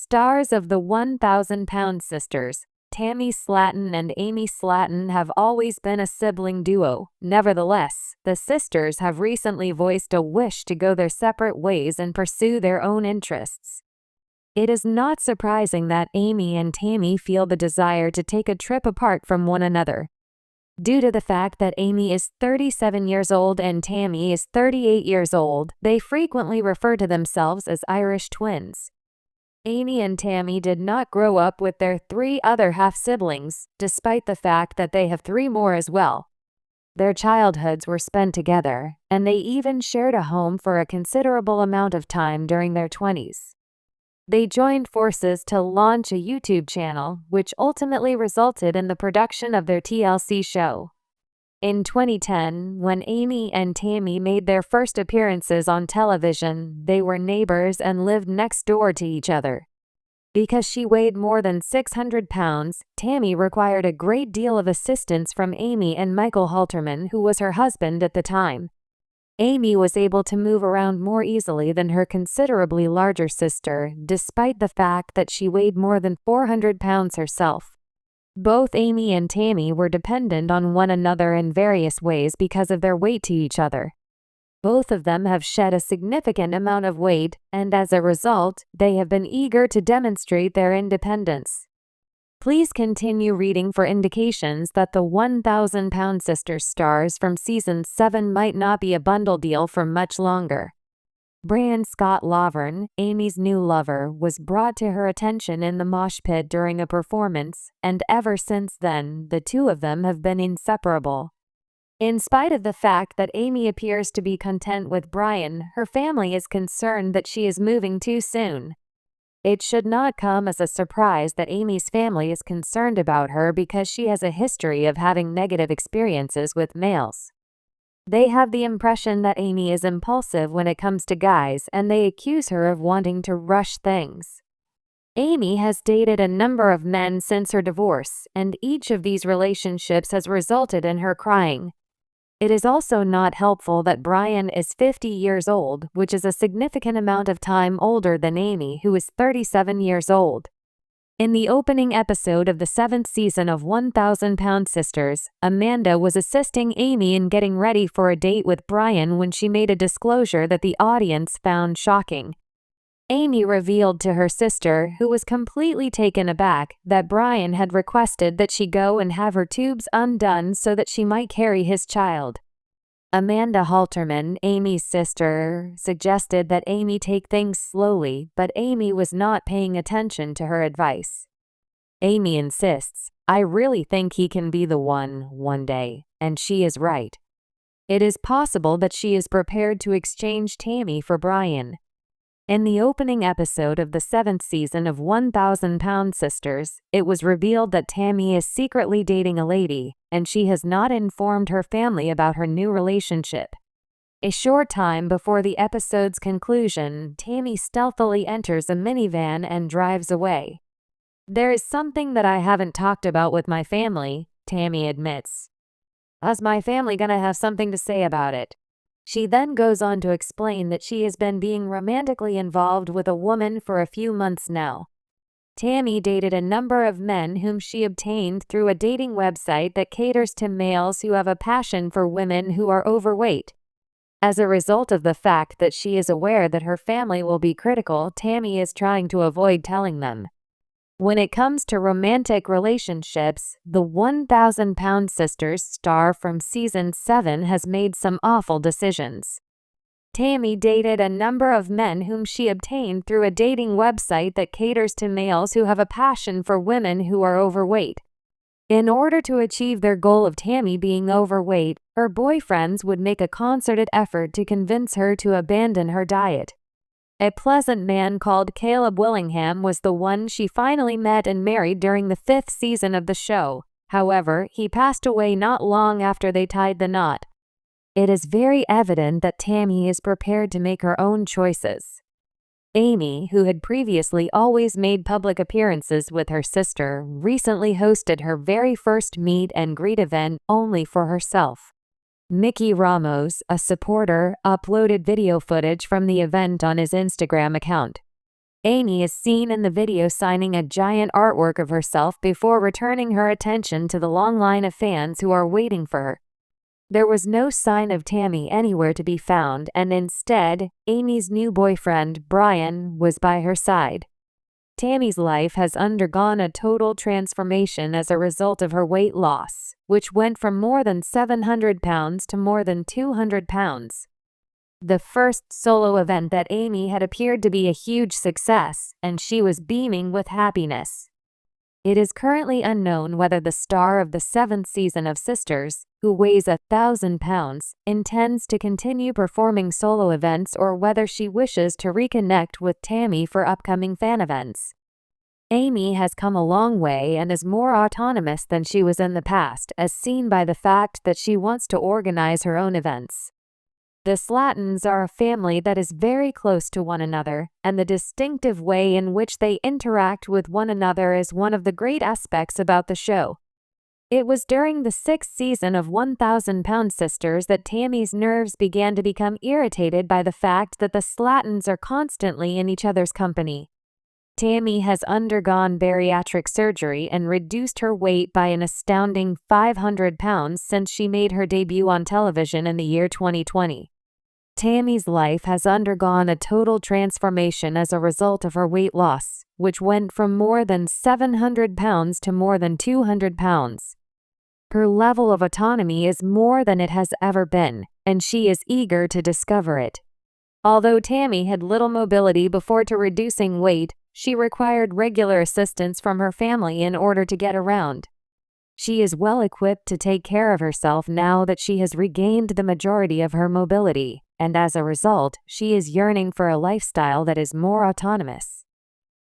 Stars of the 1,000-Pound Sisters, Tammy Slaton and Amy Slaton have always been a sibling duo. Nevertheless, the sisters have recently voiced a wish to go their separate ways and pursue their own interests. It is not surprising that Amy and Tammy feel the desire to take a trip apart from one another. Due to the fact that Amy is 37 years old and Tammy is 38 years old, they frequently refer to themselves as Irish twins. Amy and Tammy did not grow up with their 3 other half-siblings, despite the fact that they have 3 more as well. Their childhoods were spent together, and they even shared a home for a considerable amount of time during their 20s. They joined forces to launch a YouTube channel, which ultimately resulted in the production of their TLC show. In 2010, when Amy and Tammy made their first appearances on television, they were neighbors and lived next door to each other. Because she weighed more than 600 pounds, Tammy required a great deal of assistance from Amy and Michael Halterman, who was her husband at the time. Amy was able to move around more easily than her considerably larger sister, despite the fact that she weighed more than 400 pounds herself. Both Amy and Tammy were dependent on one another in various ways because of their weight to each other. Both of them have shed a significant amount of weight, and as a result, they have been eager to demonstrate their independence. Please continue reading for indications that the 1,000-Pound Sisters stars from Season 7 might not be a bundle deal for much longer. Brian Scott Laverne, Amy's new lover, was brought to her attention in the mosh pit during a performance, and ever since then, the two of them have been inseparable. In spite of the fact that Amy appears to be content with Brian, her family is concerned that she is moving too soon. It should not come as a surprise that Amy's family is concerned about her because she has a history of having negative experiences with males. They have the impression that Amy is impulsive when it comes to guys, and they accuse her of wanting to rush things. Amy has dated a number of men since her divorce, and each of these relationships has resulted in her crying. It is also not helpful that Brian is 50 years old, which is a significant amount of time older than Amy, who is 37 years old. In the opening episode of the 7th season of 1,000-Pound Sisters, Amanda was assisting Amy in getting ready for a date with Brian when she made a disclosure that the audience found shocking. Amy revealed to her sister, who was completely taken aback, that Brian had requested that she go and have her tubes undone so that she might carry his child. Amanda Halterman, Amy's sister, suggested that Amy take things slowly, but Amy was not paying attention to her advice. Amy insists, "I really think he can be the one day," and she is right. It is possible that she is prepared to exchange Tammy for Brian. In the opening episode of the 7th season of 1,000-Pound Sisters, it was revealed that Tammy is secretly dating a lady, and she has not informed her family about her new relationship. A short time before the episode's conclusion, Tammy stealthily enters a minivan and drives away. "There is something that I haven't talked about with my family," Tammy admits. "Is my family gonna have something to say about it?" She then goes on to explain that she has been being romantically involved with a woman for a few months now. Tammy dated a number of men whom she obtained through a dating website that caters to males who have a passion for women who are overweight. As a result of the fact that she is aware that her family will be critical, Tammy is trying to avoid telling them. When it comes to romantic relationships, the 1,000-Pound Sisters star from Season 7 has made some awful decisions. Tammy dated a number of men whom she obtained through a dating website that caters to males who have a passion for women who are overweight. In order to achieve their goal of Tammy being overweight, her boyfriends would make a concerted effort to convince her to abandon her diet. A pleasant man called Caleb Willingham was the one she finally met and married during the 5th season of the show. However, he passed away not long after they tied the knot. It is very evident that Tammy is prepared to make her own choices. Amy, who had previously always made public appearances with her sister, recently hosted her very first meet and greet event only for herself. Mickey Ramos, a supporter, uploaded video footage from the event on his Instagram account. Amy is seen in the video signing a giant artwork of herself before returning her attention to the long line of fans who are waiting for her. There was no sign of Tammy anywhere to be found, and instead, Amy's new boyfriend, Brian, was by her side. Tammy's life has undergone a total transformation as a result of her weight loss, which went from more than 700 pounds to more than 200 pounds. The first solo event that Amy had appeared to be a huge success, and she was beaming with happiness. It is currently unknown whether the star of the 7th season of Sisters, who weighs 1,000 pounds, intends to continue performing solo events or whether she wishes to reconnect with Tammy for upcoming fan events. Amy has come a long way and is more autonomous than she was in the past, as seen by the fact that she wants to organize her own events. The Slatons are a family that is very close to one another, and the distinctive way in which they interact with one another is one of the great aspects about the show. It was during the 6th season of 1,000 Pound Sisters that Tammy's nerves began to become irritated by the fact that the Slatons are constantly in each other's company. Tammy has undergone bariatric surgery and reduced her weight by an astounding 500 pounds since she made her debut on television in the year 2020. Tammy's life has undergone a total transformation as a result of her weight loss, which went from more than 700 pounds to more than 200 pounds. Her level of autonomy is more than it has ever been, and she is eager to discover it. Although Tammy had little mobility before reducing weight, she required regular assistance from her family in order to get around. She is well equipped to take care of herself now that she has regained the majority of her mobility, and as a result, she is yearning for a lifestyle that is more autonomous.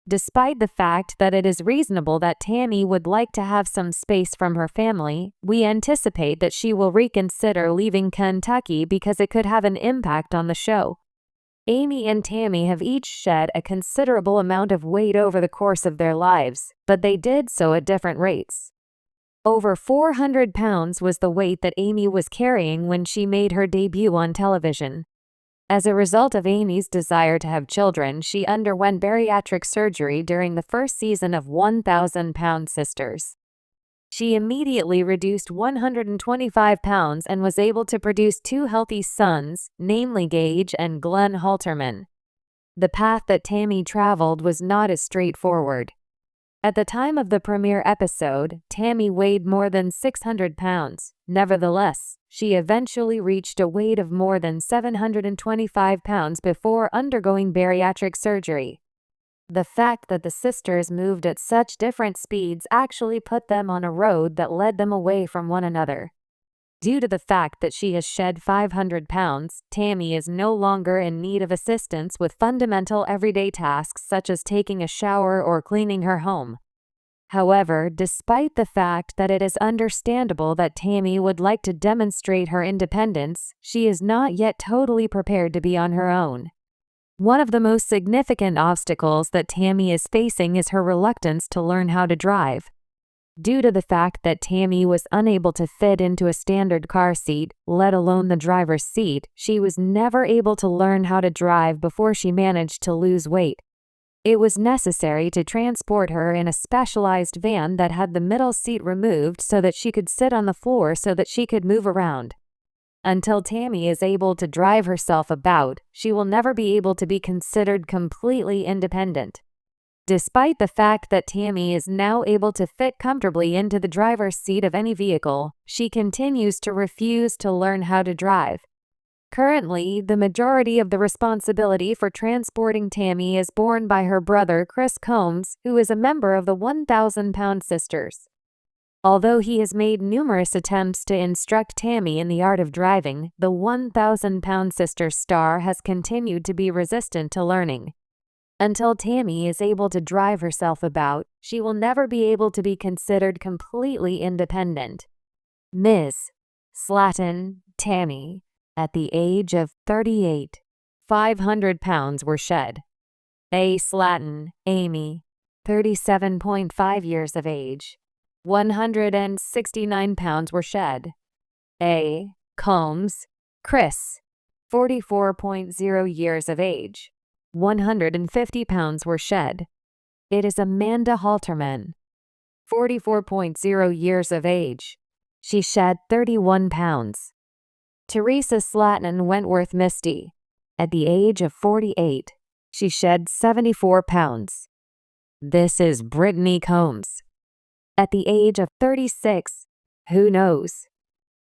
Despite the fact that it is reasonable that Tammy would like to have some space from her family, we anticipate that she will reconsider leaving Kentucky because it could have an impact on the show. Amy and Tammy have each shed a considerable amount of weight over the course of their lives, but they did so at different rates. Over 400 pounds was the weight that Amy was carrying when she made her debut on television. As a result of Amy's desire to have children, she underwent bariatric surgery during the first season of 1,000 Pound Sisters. She immediately reduced 125 pounds and was able to produce 2 healthy sons, namely Gage and Glenn Halterman. The path that Tammy traveled was not as straightforward. At the time of the premiere episode, Tammy weighed more than 600 pounds. Nevertheless, she eventually reached a weight of more than 725 pounds before undergoing bariatric surgery. The fact that the sisters moved at such different speeds actually put them on a road that led them away from one another. Due to the fact that she has shed 500 pounds, Tammy is no longer in need of assistance with fundamental everyday tasks such as taking a shower or cleaning her home. However, despite the fact that it is understandable that Tammy would like to demonstrate her independence, she is not yet totally prepared to be on her own. One of the most significant obstacles that Tammy is facing is her reluctance to learn how to drive. Due to the fact that Tammy was unable to fit into a standard car seat, let alone the driver's seat, she was never able to learn how to drive before she managed to lose weight. It was necessary to transport her in a specialized van that had the middle seat removed so that she could sit on the floor so that she could move around. Until Tammy is able to drive herself about, she will never be able to be considered completely independent. Despite the fact that Tammy is now able to fit comfortably into the driver's seat of any vehicle, she continues to refuse to learn how to drive. Currently, the majority of the responsibility for transporting Tammy is borne by her brother Chris Combs, who is a member of the 1,000 Pound Sisters. Although he has made numerous attempts to instruct Tammy in the art of driving, the 1,000 Pound Sisters star has continued to be resistant to learning. Until Tammy is able to drive herself about, she will never be able to be considered completely independent. Ms. Slaton, Tammy, at the age of 38, 500 pounds were shed. A. Slaton, Amy, 37.5 years of age, 169 pounds were shed. A. Combs, Chris, 44.0 years of age, 150 pounds were shed. It is Amanda Halterman, 44.0 years of age. She shed 31 pounds. Teresa Slaton Wentworth Misty, at the age of 48, she shed 74 pounds. This is Brittany Combs. At the age of 36, who knows?